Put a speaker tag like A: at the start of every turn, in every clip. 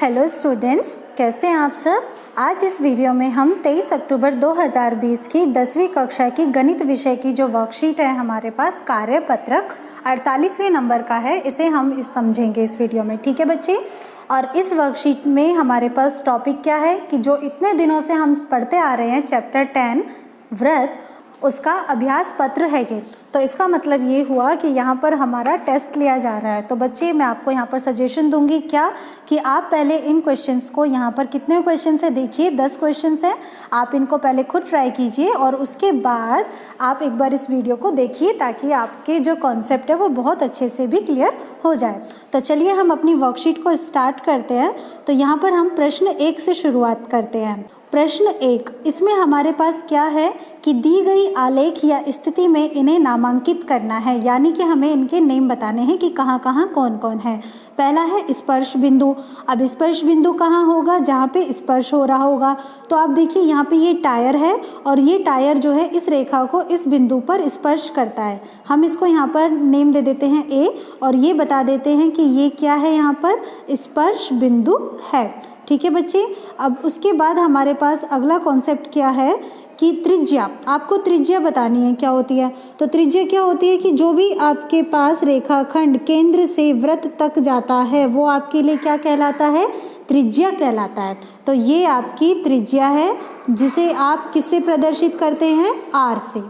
A: Hello students, कैसे हैं आप सब। आज इस वीडियो में हम 23 अक्टूबर 2020 की 10वीं कक्षा की गणित विषय की जो वर्कशीट है हमारे पास कार्यपत्रक 48वें नंबर का है, इसे हम समझेंगे इस वीडियो में। ठीक है बच्चे। और इस वर्कशीट में हमारे पास टॉपिक क्या है कि जो इतने दिनों से हम पढ़ते आ रहे हैं चैप्टर 10 व्रत, उसका अभ्यास पत्र है ये। तो इसका मतलब ये हुआ कि यहाँ पर हमारा टेस्ट लिया जा रहा है। तो बच्चे मैं आपको यहाँ पर सजेशन दूंगी क्या कि आप पहले इन क्वेश्चंस को, यहाँ पर कितने क्वेश्चंस है देखिए, 10 क्वेश्चंस हैं। आप इनको पहले खुद ट्राई कीजिए और उसके बाद आप एक बार इस वीडियो को देखिए ताकि आपके जो कॉन्सेप्ट है वो बहुत अच्छे से भी क्लियर हो जाए। तो चलिए हम अपनी वर्कशीट को स्टार्ट करते हैं। तो यहाँ पर हम प्रश्न 1 से शुरुआत करते हैं। प्रश्न 1, इसमें हमारे पास क्या है कि दी गई आलेख या स्थिति में इन्हें नामांकित करना है, यानी कि हमें इनके नेम बताने हैं कि कहाँ कहाँ कौन कौन है। पहला है स्पर्श बिंदु। अब स्पर्श बिंदु कहाँ होगा? जहाँ पे स्पर्श हो रहा होगा। तो आप देखिए यहाँ पे ये टायर है और ये टायर जो है इस रेखा को इस बिंदु पर स्पर्श करता है। हम इसको यहाँ पर नेम दे देते हैं ए और ये बता देते हैं कि ये क्या है, यहाँ पर स्पर्श बिंदु है। ठीक है बच्चे। अब उसके बाद हमारे पास अगला कॉन्सेप्ट क्या है कि त्रिज्या। आपको त्रिज्या बतानी है क्या होती है। तो त्रिज्या क्या होती है कि जो भी आपके पास रेखाखंड केंद्र से वृत्त तक जाता है वो आपके लिए क्या कहलाता है? त्रिज्या कहलाता है। तो ये आपकी त्रिज्या है जिसे आप किससे प्रदर्शित करते हैं? आर से।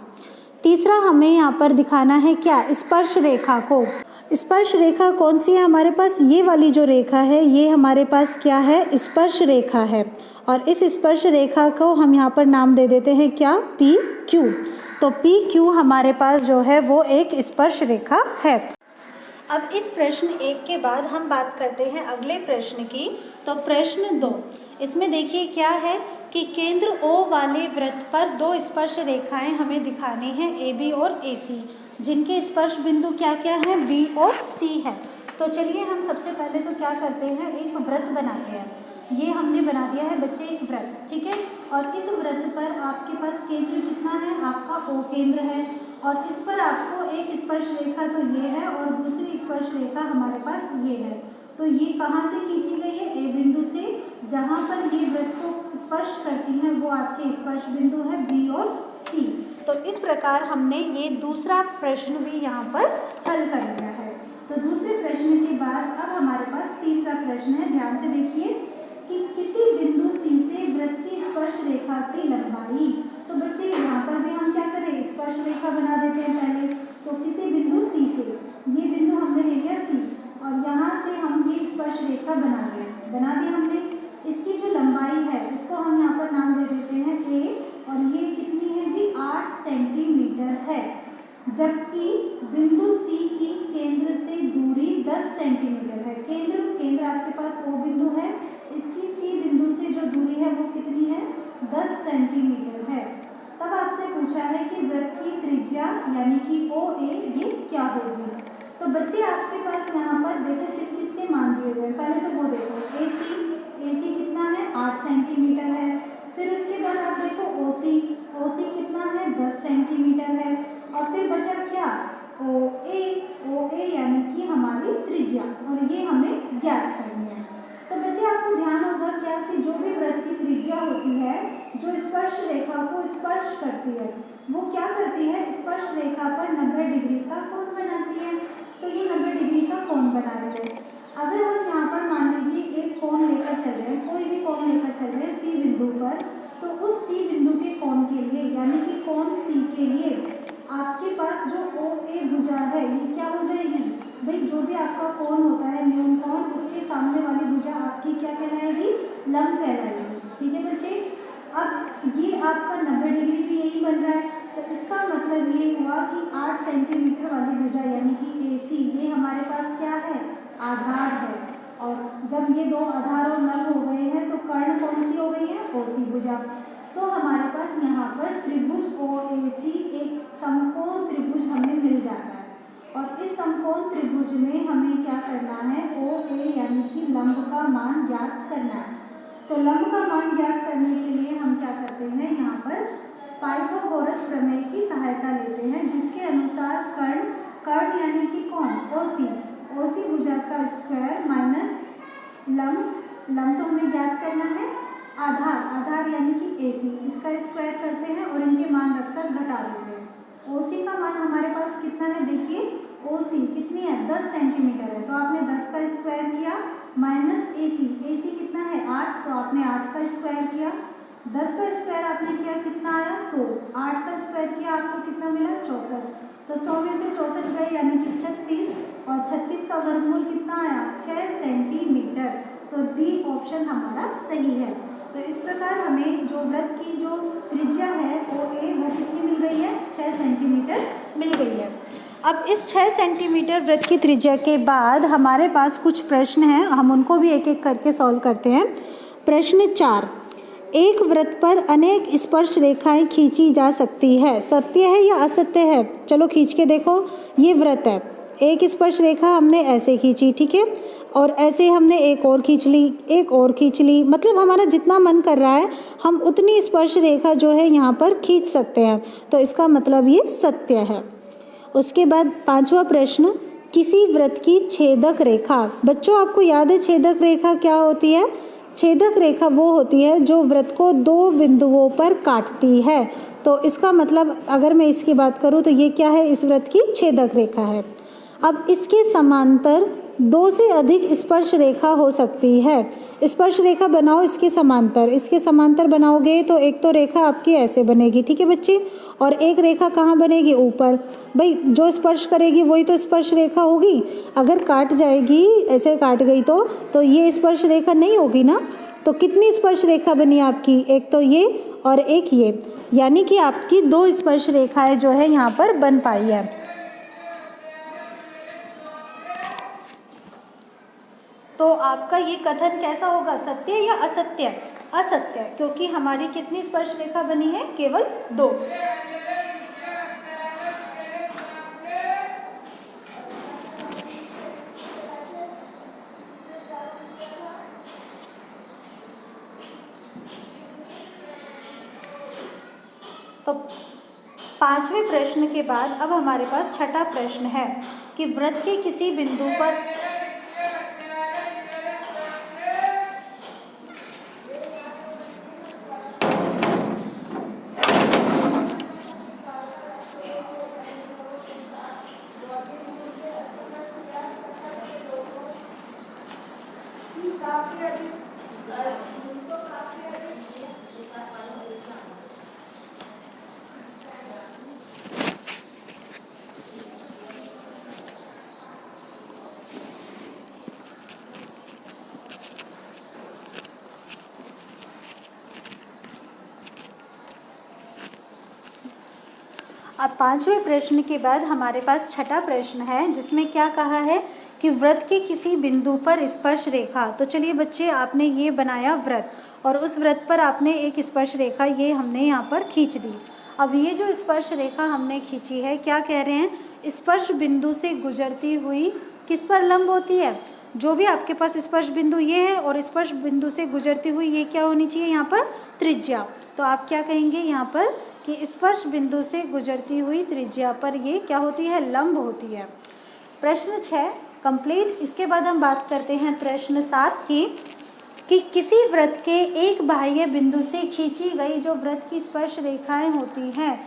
A: तीसरा हमें यहाँ पर दिखाना है क्या? स्पर्श रेखा को। स्पर्श रेखा कौन सी है हमारे पास? ये वाली जो रेखा है ये हमारे पास क्या है? स्पर्श रेखा है। और इस स्पर्श रेखा को हम यहाँ पर नाम दे देते हैं क्या? P Q. तो पी क्यू हमारे पास जो है वो एक स्पर्श रेखा है। अब इस प्रश्न 1 के बाद हम बात करते हैं अगले प्रश्न की। तो प्रश्न 2, इसमें देखिए क्या है कि केंद्र O वाले वृत्त पर 2 स्पर्श रेखाएं हमें दिखाने हैं AB और AC, जिनके स्पर्श बिंदु क्या क्या हैं? B और C है। तो चलिए हम सबसे पहले तो क्या करते हैं, एक वृत्त बनाते हैं। ये हमने बना दिया है बच्चे एक वृत्त, ठीक है। और इस वृत्त पर आपके पास केंद्र कितना है? आपका O केंद्र है और इस पर आपको एक स्पर्श रेखा तो ये है और दूसरी स्पर्श रेखा हमारे पास ये है। तो ये कहाँ से खींची गई है? A बिंदु से। जहाँ पर ये वृत्त को स्पर्श करती हैं वो आपके स्पर्श बिंदु है B और C। तो इस प्रकार हमने ये दूसरा प्रश्न भी यहाँ पर हल कर लिया है। तो दूसरे प्रश्न के बाद अब हमारे पास तीसरा प्रश्न है। ध्यान से देखिए कि किसी बिंदु C से वृत्त की स्पर्श रेखा की लंबाई। तो बच्चे यहाँ पर भी हम क्या करें? स्पर्श रेखा बना देते हैं पहले। तो किसी बिंदु C से, ये बिंदु हमने ले लिया C और यहाँ से हम ये स्पर्श रेखा बना दी हमने। इसकी जो लंबाई है इसको हम यहाँ पर नाम दे देते हैं A और ये कितनी है जी? 8 सेंटीमीटर है। जबकि बिंदु C की केंद्र से दूरी 10 सेंटीमीटर है। केंद्र आपके पास O बिंदु है, इसकी C बिंदु से जो दूरी है वो कितनी है? 10 सेंटीमीटर है। तब आपसे पूछा है कि वृत्त की त्रिज्या यानी कि OA ये क्या होगी। तो बच्चे आपके पास यहाँ पर देखो किस किस के मान दिए हुए हैं। पहले तो वो देखो AC कितना है? 8 सेंटीमीटर है। फिर उसके बाद आप देखो OC कितना है? 10 सेंटीमीटर है। और फिर बचा क्या? OA यानी कि हमारी त्रिज्या, और ये हमें ज्ञात करनी है। तो बच्चे आपको ध्यान होगा क्या कि जो भी वृत्त की त्रिज्या होती है जो स्पर्श रेखा को स्पर्श करती है वो क्या करती है? स्पर्श रेखा पर 90 डिग्री का कोण बनाती है। तो ये 90 डिग्री का कोण बना रही है। अगर हम यहाँ पर मान लीजिए एक कोण लेकर चल रहे हैं, कोई भी कोण लेकर चल रहे हैं C बिंदु पर, तो उस C बिंदु के कोण के लिए यानी कि कोण C के लिए आपके पास जो OA भुजा है ये क्या हो जाएगी? भाई जो भी आपका कोण होता है न्यून कोण, उसके सामने वाली भुजा आपकी क्या कहलाएगी? लंब कहलाएगी। ठीक है बच्चे। अब ये आपका 90 डिग्री भी यही बन रहा है। तो इसका मतलब ये हुआ कि 8 सेंटीमीटर वाली भुजा यानी कि AC ये हमारे पास क्या है? आधार है। और जब ये दो आधार और लंब हो गए हैं तो कर्ण कौन सी हो गई है? OC भुजा। तो हमारे पास यहाँ पर त्रिभुज OAC एक समकोण त्रिभुज हमें मिल जाता है। और इस समकोण त्रिभुज में हमें क्या करना है? OA यानी कि लंब का मान ज्ञात करना है। तो लंब का मान ज्ञात करने के लिए हम क्या करते हैं? यहाँ पर पाइथागोरस प्रमेय की सहायता लेते हैं, जिसके अनुसार कर्ण यानी कि कौन? OC भुजा का स्क्वायर माइनस लंब लंब तो हमें ज्ञात करना है, आधार यानी कि AC, इसका स्क्वायर करते हैं और इनके मान रखकर घटा देते हैं। OC का मान हमारे पास कितना है, देखिए OC कितनी है, 10 सेंटीमीटर है, तो आपने 10 का स्क्वायर किया माइनस AC कितना है 8, तो आपने 8 का स्क्वायर किया, 10 का स्क्वायर आपने किया कितना आया 100, 8 का स्क्वायर किया आपको कितना मिला 64, तो 100 में से 64 गए यानी कि 36, और 36 का वर्गमूल कितना आया 6 सेंटीमीटर, तो डी ऑप्शन हमारा सही है। तो इस प्रकार हमें जो वृत्त की जो त्रिज्या है OA वो कितनी मिल गई है, 6 सेंटीमीटर मिल गई है। अब इस 6 सेंटीमीटर वृत्त की त्रिज्या के बाद हमारे पास कुछ प्रश्न हैं, हम उनको भी एक एक करके सॉल्व करते हैं। प्रश्न 4, एक वृत्त पर अनेक स्पर्श रेखाएं खींची जा सकती है, सत्य है या असत्य है? चलो खींच के देखो, ये वृत्त है, एक स्पर्श रेखा हमने ऐसे खींची, ठीक है, और ऐसे हमने एक और खींच ली, एक और खींच ली, मतलब हमारा जितना मन कर रहा है हम उतनी स्पर्श रेखा जो है यहाँ पर खींच सकते हैं, तो इसका मतलब ये सत्य है। उसके बाद 5वां प्रश्न, किसी वृत्त की छेदक रेखा, बच्चों आपको याद है छेदक रेखा क्या होती है? छेदक रेखा वो होती है जो वृत्त को 2 बिंदुओं पर काटती है, तो इसका मतलब अगर मैं इसकी बात करूँ तो ये क्या है, इस वृत्त की छेदक रेखा है। अब इसके समांतर 2 से अधिक स्पर्श रेखा हो सकती है, स्पर्श रेखा बनाओ इसके समांतर बनाओगे तो एक तो रेखा आपकी ऐसे बनेगी, ठीक है बच्चे, और एक रेखा कहाँ बनेगी, ऊपर, भाई जो स्पर्श करेगी वही तो स्पर्श रेखा होगी, अगर काट जाएगी ऐसे काट गई तो ये स्पर्श रेखा नहीं होगी ना, तो कितनी स्पर्श रेखा बनी आपकी, एक तो ये और एक ये, यानी कि आपकी 2 स्पर्श रेखाएं जो है यहाँ पर बन पाई है। तो आपका ये कथन कैसा होगा, सत्य या असत्य? असत्य, क्योंकि हमारी कितनी स्पर्श रेखा बनी है, केवल 2। तो 5वें प्रश्न के बाद अब हमारे पास 6ठा प्रश्न है कि वृत्त के किसी बिंदु पर अब 5वें प्रश्न के बाद हमारे पास 6ठा प्रश्न है जिसमें क्या कहा है कि वृत्त के किसी बिंदु पर स्पर्श रेखा, तो चलिए बच्चे आपने ये बनाया वृत्त और उस वृत्त पर आपने एक स्पर्श रेखा ये हमने यहाँ पर खींच दी। अब ये जो स्पर्श रेखा हमने खींची है क्या कह रहे हैं, स्पर्श बिंदु से गुजरती हुई किस पर लंब होती है, जो भी आपके पास स्पर्श बिंदु ये है और स्पर्श बिंदु से गुजरती हुई ये क्या होनी चाहिए यहाँ पर, त्रिज्या। तो आप क्या कहेंगे यहाँ पर कि स्पर्श बिंदु से गुजरती हुई त्रिज्या पर ये क्या होती है, लंब होती है। प्रश्न 6 कंप्लीट। इसके बाद हम बात करते हैं प्रश्न 7 की कि किसी वृत्त के एक बाह्य बिंदु से खींची गई जो वृत्त की स्पर्श रेखाएं होती हैं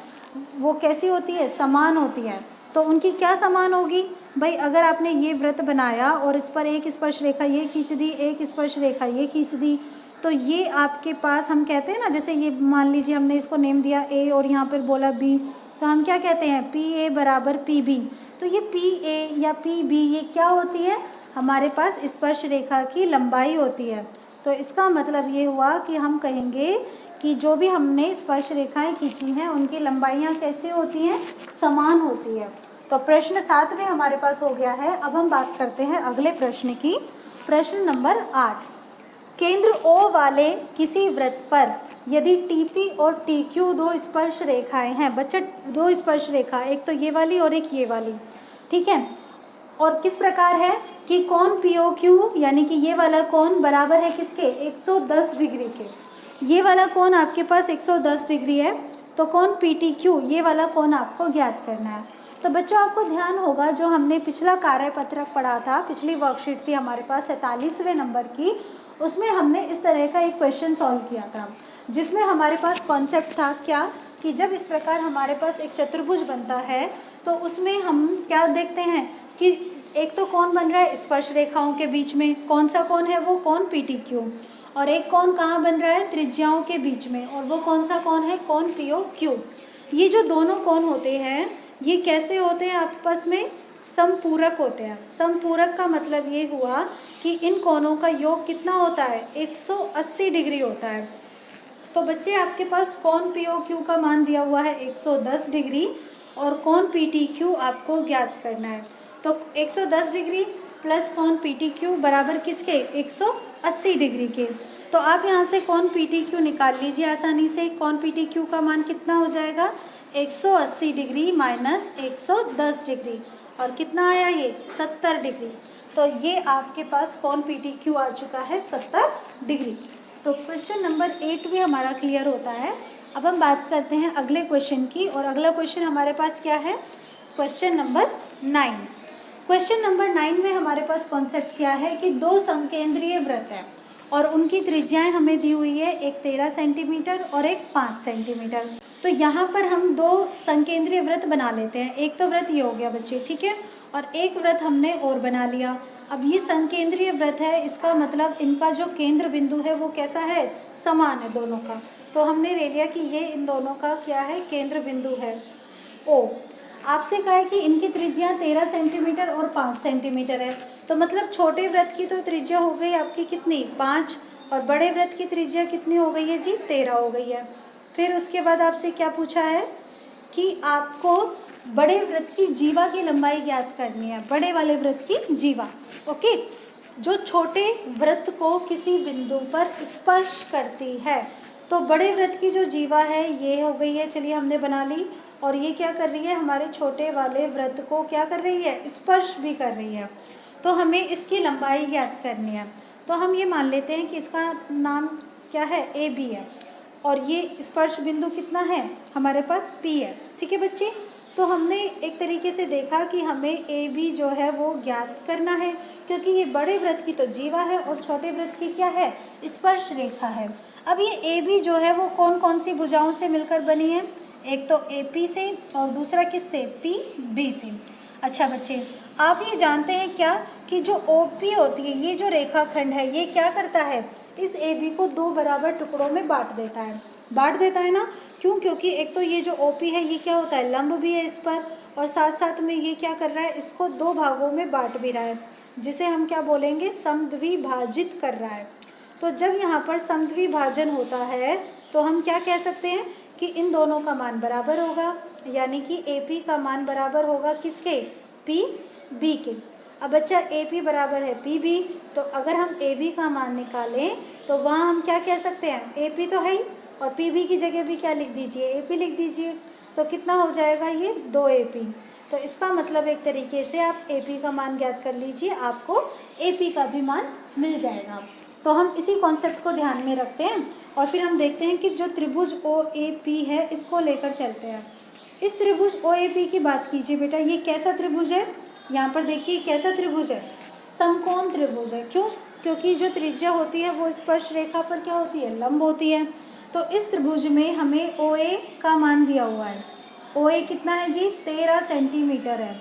A: वो कैसी होती है, समान होती है। तो उनकी क्या समान होगी भाई, अगर आपने ये वृत्त बनाया और इस पर एक स्पर्श रेखा ये खींच दी, एक स्पर्श रेखा ये खींच दी, तो ये आपके पास हम कहते हैं ना, जैसे ये मान लीजिए हमने इसको नेम दिया ए और यहाँ पर बोला बी, तो हम क्या कहते हैं PA बराबर PB। तो ये PA या PB ये क्या होती है, हमारे पास स्पर्श रेखा की लंबाई होती है। तो इसका मतलब ये हुआ कि हम कहेंगे कि जो भी हमने स्पर्श रेखाएं खींची हैं उनकी लंबाइयाँ कैसे होती हैं, समान होती है। तो प्रश्न 7 में हमारे पास हो गया है। अब हम बात करते हैं अगले प्रश्न की। प्रश्न नंबर 8, केंद्र O वाले किसी वृत्त पर यदि TP और TQ 2 स्पर्श रेखाएं हैं, बच्चा 2 स्पर्श रेखा, एक तो ये वाली और एक ये वाली, ठीक है, और किस प्रकार है कि कोण POQ यानी कि ये वाला कोण बराबर है किसके, 110 डिग्री के। ये वाला कोण आपके पास 110 डिग्री है, तो कोण PTQ ये वाला कोण आपको ज्ञात करना है। तो बच्चों आपको ध्यान होगा जो हमने पिछला कार्यपत्रक पढ़ा था, पिछली वर्कशीट थी हमारे पास 47वें नंबर की, उसमें हमने इस तरह का एक क्वेश्चन सॉल्व किया था, जिसमें हमारे पास कॉन्सेप्ट था क्या कि जब इस प्रकार हमारे पास एक चतुर्भुज बनता है तो उसमें हम क्या देखते हैं कि एक तो कौन बन रहा है स्पर्श रेखाओं के बीच में, कौन सा कौन है वो कौन PTQ, और एक कौन कहाँ बन रहा है त्रिज्याओं के बीच में, और वो कौन सा कौन है कौन POQ। ये जो दोनों कौन होते हैं ये कैसे होते हैं आपस में, समपूरक होते हैं। समपूरक का मतलब ये हुआ कि इन कोणों का योग कितना होता है 180 डिग्री होता है। तो बच्चे आपके पास कौन POQ का मान दिया हुआ है 110 डिग्री और कौन PTQ आपको ज्ञात करना है। तो 110 डिग्री प्लस कौन PTQ बराबर किसके 180 डिग्री के। तो आप यहाँ से कौन PTQ निकाल लीजिए आसानी से। कौन PTQ का मान कितना हो जाएगा 180 डिग्री माइनस 110 डिग्री, और कितना आया ये 70 डिग्री। तो ये आपके पास कौन PTQ आ चुका है 70 डिग्री। तो क्वेश्चन नंबर 8 भी हमारा क्लियर होता है। अब हम बात करते हैं अगले क्वेश्चन की, और अगला क्वेश्चन हमारे पास क्या है क्वेश्चन नंबर 9। क्वेश्चन नंबर 9 में हमारे पास कॉन्सेप्ट क्या है कि दो समकेंद्रीय वृत्त है और उनकी त्रिज्याएं हमें दी हुई है, एक 13 सेंटीमीटर और एक 5 सेंटीमीटर। तो यहाँ पर हम दो संकेंद्रीय वृत्त बना लेते हैं। एक तो वृत्त ये हो गया बच्चे, ठीक है, और एक वृत्त हमने और बना लिया। अब ये संकेंद्रीय वृत्त है, इसका मतलब इनका जो केंद्र बिंदु है वो कैसा है समान है दोनों का। तो हमने ले लिया कि ये इन दोनों का क्या है केंद्र बिंदु है O। आपसे कहा है कि इनकी त्रिज्या 13 सेंटीमीटर और 5 सेंटीमीटर है। तो मतलब छोटे वृत्त की तो त्रिज्या हो गई आपकी कितनी 5, और बड़े वृत्त की त्रिज्या कितनी हो गई है जी 13 हो गई है। फिर उसके बाद आपसे क्या पूछा है कि आपको बड़े वृत्त की जीवा की लंबाई ज्ञात करनी है, बड़े वाले वृत्त की जीवा। ओके, जो छोटे वृत्त को किसी बिंदु पर स्पर्श करती है। तो बड़े वृत्त की जो जीवा है ये हो गई है, चलिए हमने बना ली, और ये क्या कर रही है हमारे छोटे वाले वृत्त को क्या कर रही है स्पर्श भी कर रही है। तो हमें इसकी लंबाई ज्ञात करनी है। तो हम ये मान लेते हैं कि इसका नाम क्या है AB है, और ये स्पर्श बिंदु कितना है हमारे पास P है, ठीक है बच्चे। तो हमने एक तरीके से देखा कि हमें AB जो है वो ज्ञात करना है, क्योंकि ये बड़े वृत्त की तो जीवा है और छोटे वृत्त की क्या है स्पर्श रेखा है। अब ये AB जो है वो कौन कौन सी भुजाओं से मिलकर बनी है, एक तो AP से और दूसरा किससे PB से। अच्छा बच्चे, आप ये जानते हैं क्या कि जो OP होती है ये जो रेखाखंड है ये क्या करता है इस AB को दो बराबर टुकड़ों में बांट देता है ना। क्यों, क्योंकि एक तो ये जो OP है ये क्या होता है लंब भी है इस पर, और साथ साथ में ये क्या कर रहा है इसको दो भागों में बांट भी रहा है, जिसे हम क्या बोलेंगे समद्विभाजित कर रहा है। तो जब यहाँ पर समद्विभाजन होता है तो हम क्या कह सकते हैं कि इन दोनों का मान बराबर होगा, यानी कि AP का मान बराबर होगा किसके PB के। अब बच्चा AP बराबर है PB, तो अगर हम AB का मान निकालें तो वहाँ हम क्या कह सकते हैं AP तो है ही, और PB की जगह भी क्या लिख दीजिए AP लिख दीजिए। तो कितना हो जाएगा ये 2AP। तो इसका मतलब एक तरीके से आप AP का मान ज्ञात कर लीजिए, आपको AP का भी मान मिल जाएगा। तो हम इसी कॉन्सेप्ट को ध्यान में रखते हैं और फिर हम देखते हैं कि जो त्रिभुज OAP है इसको लेकर चलते हैं। इस त्रिभुज OAP की बात कीजिए बेटा, ये कैसा त्रिभुज है, यहाँ पर देखिए कैसा त्रिभुज है समकोण त्रिभुज है। क्यों, क्योंकि जो त्रिज्या होती है वो स्पर्श रेखा पर क्या होती है लंब होती है। तो इस त्रिभुज में हमें OA का मान दिया हुआ है। OA कितना है जी 13 सेंटीमीटर है,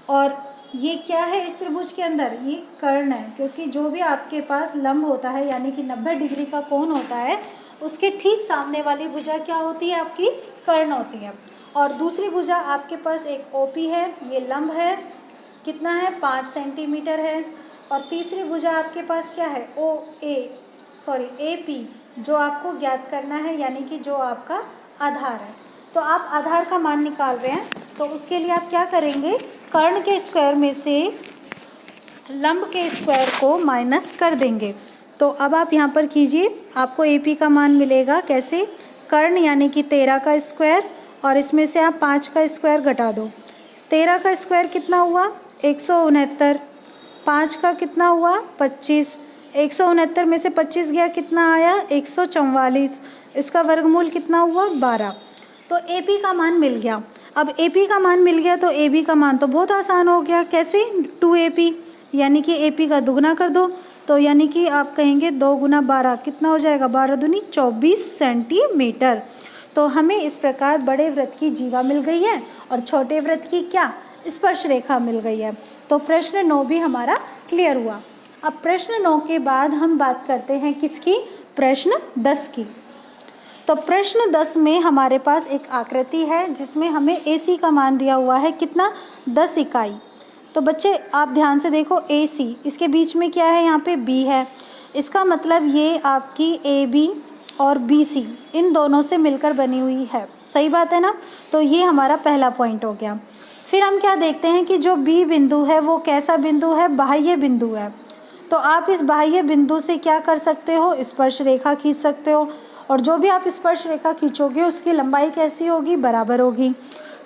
A: और ये क्या है इस त्रिभुज के अंदर ये कर्ण है, क्योंकि जो भी आपके पास लंब होता है यानी कि 90 डिग्री का कोण होता है उसके ठीक सामने वाली भुजा क्या होती है आपकी कर्ण होती है। और दूसरी भुजा आपके पास एक OP है, ये लंब है, कितना है 5 सेंटीमीटर है, और तीसरी भुजा आपके पास क्या है AP, जो आपको ज्ञात करना है, यानी कि जो आपका आधार है। तो आप आधार का मान निकाल रहे हैं, तो उसके लिए आप क्या करेंगे कर्ण के स्क्वायर में से लंब के स्क्वायर को माइनस कर देंगे। तो अब आप यहाँ पर कीजिए, आपको AP का मान मिलेगा कैसे, कर्ण यानी कि 13 का स्क्वायर, और इसमें से आप 5 का स्क्वायर घटा दो। 13 का स्क्वायर कितना हुआ 169, 5 का कितना हुआ 25, 169 में से 25 गया कितना आया 144, इसका वर्गमूल कितना हुआ 12। तो AP का मान मिल गया। अब AP का मान मिल गया तो AB का मान तो बहुत आसान हो गया, कैसे 2AP, यानी कि AP का दुगना कर दो तो यानी कि आप कहेंगे 2 गुना 12 कितना हो जाएगा, 12 दूनी 24 सेंटीमीटर। तो हमें इस प्रकार बड़े वृत्त की जीवा मिल गई है और छोटे वृत्त की क्या, स्पर्श रेखा मिल गई है। तो प्रश्न 9 भी हमारा क्लियर हुआ। अब प्रश्न 9 के बाद हम बात करते हैं किसकी, प्रश्न 10 की। तो प्रश्न 10 में हमारे पास एक आकृति है जिसमें हमें AC का मान दिया हुआ है कितना, 10 इकाई। तो बच्चे आप ध्यान से देखो, AC इसके बीच में क्या है, यहाँ पे B है, इसका मतलब ये आपकी AB और BC इन दोनों से मिलकर बनी हुई है, सही बात है ना। तो ये हमारा पहला पॉइंट हो गया। फिर हम क्या देखते हैं कि जो B बिंदु है वो कैसा बिंदु है, बाह्य बिंदु है। तो आप इस बाह्य बिंदु से क्या कर सकते हो, स्पर्श रेखा खींच सकते हो, और जो भी आप स्पर्श रेखा खींचोगे उसकी लंबाई कैसी होगी, बराबर होगी।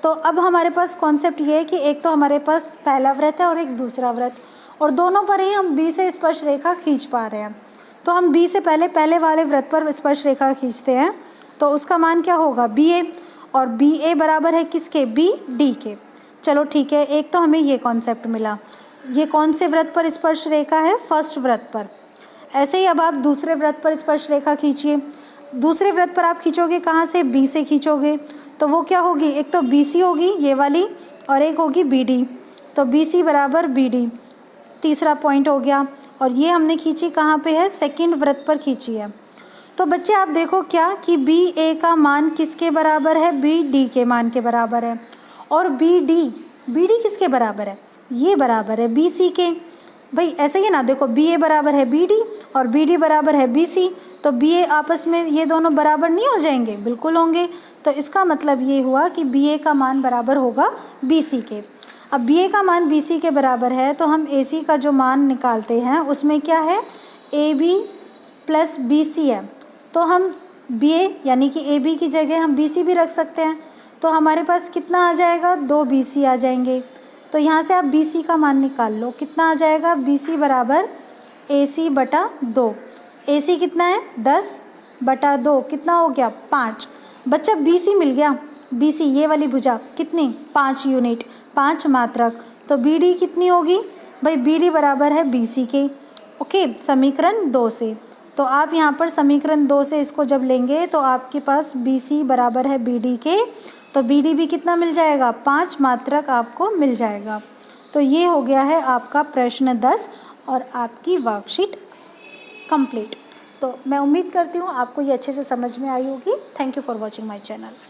A: तो अब हमारे पास कॉन्सेप्ट ये है कि एक तो हमारे पास पहला वृत्त है और एक दूसरा वृत्त, और दोनों पर ही हम B से स्पर्श रेखा खींच पा रहे हैं। तो हम B से पहले वाले वृत्त पर स्पर्श रेखा खींचते हैं, तो उसका मान क्या होगा, BA, और BA बराबर है किसके, BD के। चलो ठीक है, एक तो हमें ये कॉन्सेप्ट मिला। ये कौन से वृत्त पर स्पर्श रेखा है, फर्स्ट वृत्त पर। ऐसे ही अब आप दूसरे वृत्त पर स्पर्श रेखा खींचिए। दूसरे वृत्त पर आप खींचोगे कहाँ से, B से खींचोगे, तो वो क्या होगी, एक तो BC होगी ये वाली, और एक होगी BD। तो BC बराबर BD, तीसरा पॉइंट हो गया। और ये हमने खींची कहाँ पे है, सेकंड वृत्त पर खींची है। तो बच्चे आप देखो क्या कि BA का मान किसके बराबर है, BD के मान के बराबर है, और BD किसके बराबर है, ये बराबर है BC के। भाई ऐसे ही ना, देखो BA बराबर है BD और BD बराबर है BC, तो BA आपस में ये दोनों बराबर नहीं हो जाएंगे, बिल्कुल होंगे। तो इसका मतलब ये हुआ कि BA का मान बराबर होगा BC के। अब BA का मान BC के बराबर है तो हम AC का जो मान निकालते हैं उसमें क्या है, AB प्लस BC है। तो हम BA यानी कि AB की जगह हम BC भी रख सकते हैं। तो हमारे पास कितना आ जाएगा, 2 BC आ जाएंगे। तो यहाँ से आप BC का मान निकाल लो, कितना आ जाएगा, BC बराबर AC बटा 2। AC कितना है, 10 बटा 2 कितना हो गया, 5। बच्चा BC मिल गया, BC ये वाली भुजा कितनी, 5 यूनिट, 5 मात्रक। तो BD कितनी होगी, भाई BD बराबर है BC के। ओके, समीकरण 2 से। तो आप यहाँ पर समीकरण 2 से इसको जब लेंगे तो आपके पास BC बराबर है BD के, तो BD भी कितना मिल जाएगा, 5 मात्रक आपको मिल जाएगा। तो ये हो गया है आपका प्रश्न 10 और आपकी वर्कशीट कंप्लीट। तो मैं उम्मीद करती हूँ आपको ये अच्छे से समझ में आई होगी। Thank you for watching my channel.